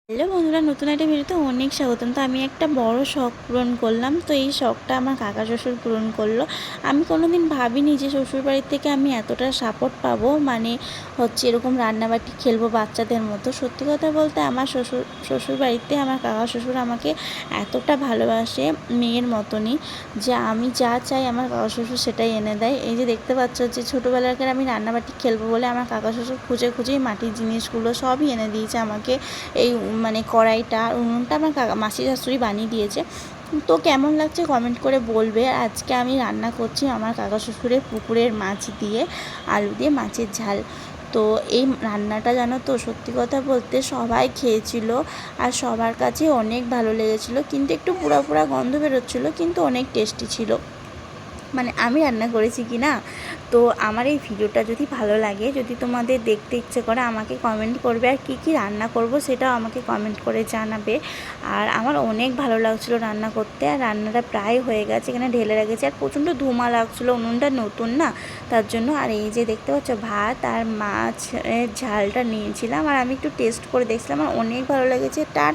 Hello বন্ধুরা, নতুন একটা ভিডিওতে অনেক স্বাগতম। তো আমি একটা বড় শখ পূরণ করলাম। তো এই শখটা আমার কাকা শ্বশুর পূরণ করলো। আমি কোনোদিন ভাবিনি যে শ্বশুরবাড়ির থেকে আমি এতটা সাপোর্ট পাবো, মানে হচ্ছে এরকম রান্নাবাটি খেলবো বাচ্চাদের মতো। সত্যি কথা বলতে আমার শ্বশুরবাড়িতে আমার কাকা শ্বশুর আমাকে এতটা ভালোবাসে মেয়ের মতনই, যে আমি যা চাই আমার কাকা শ্বশুর সেটাই এনে দেয়। এই যে দেখতে পাচ্ছ যে ছোটোবেলাকার আমি রান্নাবাটি খেলবো বলে আমার কাকা শ্বশুর খুঁজে খুঁজেই মাটির জিনিসগুলো সবই এনে দিয়েছে আমাকে। এই মানে কড়াইটা আর উনুনটা আমার মাসি শাশুড়ি বানিয়ে দিয়েছে। তো কেমন লাগছে কমেন্ট করে বলবে। আজকে আমি রান্না করছি আমার কাকা শ্বশুরের পুকুরের মাছ দিয়ে আলু দিয়ে মাছের ঝাল। তো এই রান্নাটা জানো তো, সত্যি কথা বলতে সবাই খেয়েছিল আর সবার কাছে অনেক ভালো লেগেছিলো, কিন্তু একটু পোড়া পোড়া গন্ধ বেরোচ্ছিলো, কিন্তু অনেক টেস্টি ছিল। মানে আমি রান্না করেছি কি না। তো আমার এই ভিডিওটা যদি ভালো লাগে, যদি তোমাদের দেখতে ইচ্ছে করে, আমাকে কমেন্ট করবে, আর কি রান্না করব সেটাও আমাকে কমেন্ট করে জানাবে। আর আমার অনেক ভালো লাগছিলো রান্না করতে, আর রান্নাটা প্রায় হয়ে গেছে, এখানে ঢেলে রেখেছি। আর প্রচণ্ড ধুমা লাগছিলো, উনুনটা নতুন না, তার জন্য। আর এই যে দেখতে পাচ্ছ ভাত আর মাছের ঝালটা নিয়েছিলাম, আর আমি একটু টেস্ট করে দেখছিলাম, আমার অনেক ভালো লেগেছে। টাটা।